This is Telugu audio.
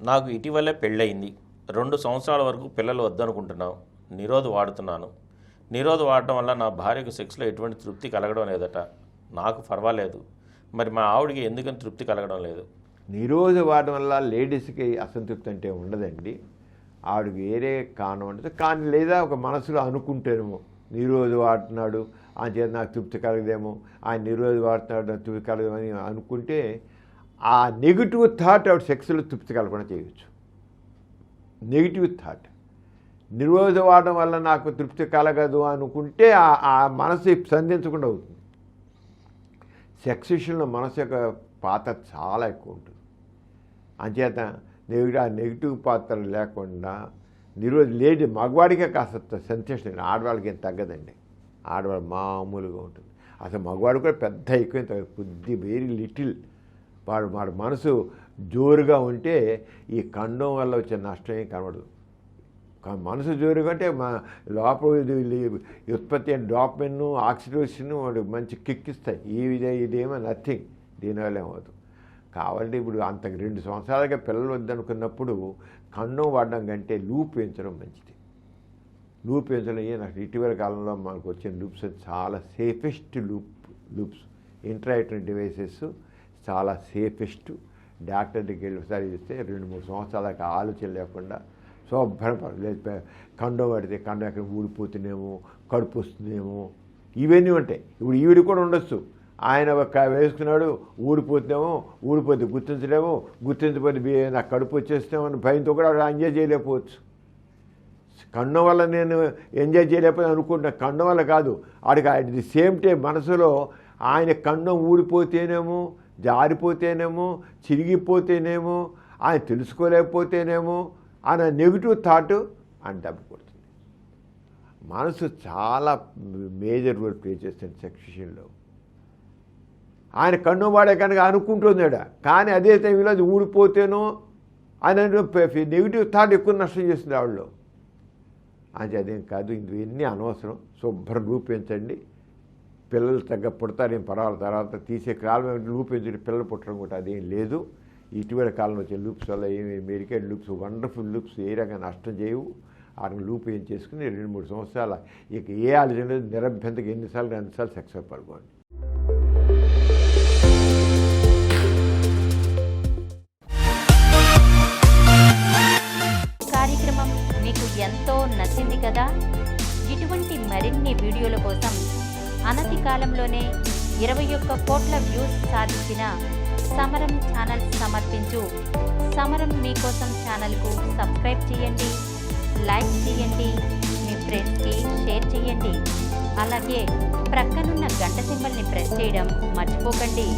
నాకు ఇటీవలే పెళ్ళయింది. 2 సంవత్సరాల వరకు పిల్లలు వద్దనుకుంటున్నాం. నిరోధ్ వాడుతున్నాను. నిరోధ్ వాడటం వల్ల నా భార్యకు సెక్స్లో ఎటువంటి తృప్తి కలగడం లేదట. నాకు పర్వాలేదు. మరి మా ఆవిడికి ఎందుకని తృప్తి కలగడం లేదు? నిరోధ వాడడం వల్ల లేడీస్కి అసంతృప్తి అంటే ఉండదండి. ఆవిడకి వేరే కారణం ఉంటుంది. కానీ లేదా ఒక మనసులో అనుకుంటేనేమో నిరోధ వాడుతున్నాడు ఆయన చేత నాకు తృప్తి కలగదేమో, ఆయన నిరోధ వాడుతున్నాడు నాకు తృప్తి కలగదేమని అనుకుంటే ఆ నెగిటివ్ థాట్ ఆవిడ సెక్స్లో తృప్తి కలగకుండా చేయవచ్చు. నెగిటివ్ థాట్ నిరోధ వాడడం వల్ల నాకు తృప్తి కలగదు అనుకుంటే ఆ మనసు సంధించకుండా అవుతుంది. సెక్స్ విషయంలో మనసు యొక్క పాత్ర చాలా ఎక్కువ ఉంటుంది. అంచేత ఆ నెగిటివ్ పాత్ర లేకుండా లేడీ మగవాడికే కాస్త సెన్సేషన్, ఆడవాళ్ళకి ఏం తగ్గదండి. ఆడవాళ్ళు మామూలుగా ఉంటుంది. అసలు మగవాడు కూడా పెద్ద ఎక్కువ కొద్ది వెరీ లిటిల్ వాడు మనసు జోరుగా ఉంటే ఈ కండం వల్ల వచ్చే నష్టం ఏం కనబడదు. మనసు జోరుగా అంటే లోపల ఉత్పత్తి అయిన డాపమిన్ ఆక్సిటోసిన్ వాడు మంచి కిక్ ఇస్తాయి. ఇదేమో నథింగ్, దీనివల్ల ఏమవుతుంది. కావాలంటే ఇప్పుడు అంత 2 సంవత్సరాలుగా పిల్లలు వద్దనుకున్నప్పుడు కండం వాడడం కంటే లూప్ వేయించడం మంచిది. లూప్ వేయించడం నాకు ఇటీవల కాలంలో మనకు వచ్చిన లూప్స్ చాలా సేఫెస్ట్ లూప్స్ ఇంట్రాక్టర్ డివైసెస్ చాలా సేఫెస్ట్. డాక్టర్ దగ్గరికి వెళ్ళి ఒకసారి చూస్తే 2-3 సంవత్సరాల దాకా ఆలోచన లేకుండా శుభ్రం లేదు. కండం పడితే కండం ఎక్కడ ఊడిపోతున్నామో, కడుపు వస్తుందేమో, ఇవన్నీ ఉంటాయి. ఇప్పుడు ఈవిడ కూడా ఉండొచ్చు. ఆయన వేసుకున్నాడు, ఊడిపోతే గుర్తించకపోతే నాకు కడుపు వచ్చేస్తామని భయంతో కూడా ఎంజాయ్ చేయలేకపోవచ్చు. కండం వల్ల నేను ఎంజాయ్ చేయలేకపోతే అనుకుంటున్నా. కండం వల్ల కాదు, ఆడికి అట్ ది సేమ్ టైం మనసులో ఆయన కండం ఊడిపోతేనేమో, జారిపోతేనేమో, చిరిగిపోతేనేమో, ఆయన తెలుసుకోలేకపోతేనేమో అన్న నెగిటివ్ థాట్ ఆయన దెబ్బకొడుతుంది. మనసు చాలా మేజర్ రోల్ ప్లే చేస్తుంది సెక్స్ విషయంలో. ఆయన కన్ను వాడే కనుక అనుకుంటున్నాడు, కానీ అదే టైంలో అది ఊడిపోతేనో ఆయన నెగిటివ్ థాట్ ఎక్కువ నష్టం చేస్తుంది ఆవిడలో. అది అదేం కాదు, ఇవన్నీ అనవసరం. శుభ్రం రూపించండి. పిల్లలు తగ్గ పుడతారేం పర్వాలేదు, తర్వాత తీసే కాలం లూపించండి. పిల్లలు పుట్టడం కూడా అదేం లేదు. ఇటీవల కాలంలో వచ్చే లూప్స్ వల్ల ఏమి మెడికేట్ లూప్స్, వండర్ఫుల్ లూప్స్ ఏ రకంగా నష్టం చేయవు. ఆడిని లూప్ ఏం చేసుకుని 2-3 సంవత్సరాల ఇక ఏ ఆలోచన లేదు. నిరభ్యంతగా ఎన్నిసార్లు సెక్స్ పడుకోండి. కార్యక్రమం మీకు ఎంతో నచ్చింది కదా. ఇటువంటి మరిన్ని వీడియోల కోసం అనతి కాలంలోనే 21 కోట్ల వ్యూస్ సాధించిన సమరం ఛానల్ సమర్పించు సమరం మీకోసం ఛానల్కు సబ్స్క్రైబ్ చేయండి, లైక్ చేయండి, మీ ఫ్రెండ్స్కి షేర్ చేయండి. అలాగే ప్రక్కనున్న గంట సింబల్ని ప్రెస్ చేయడం మర్చిపోకండి.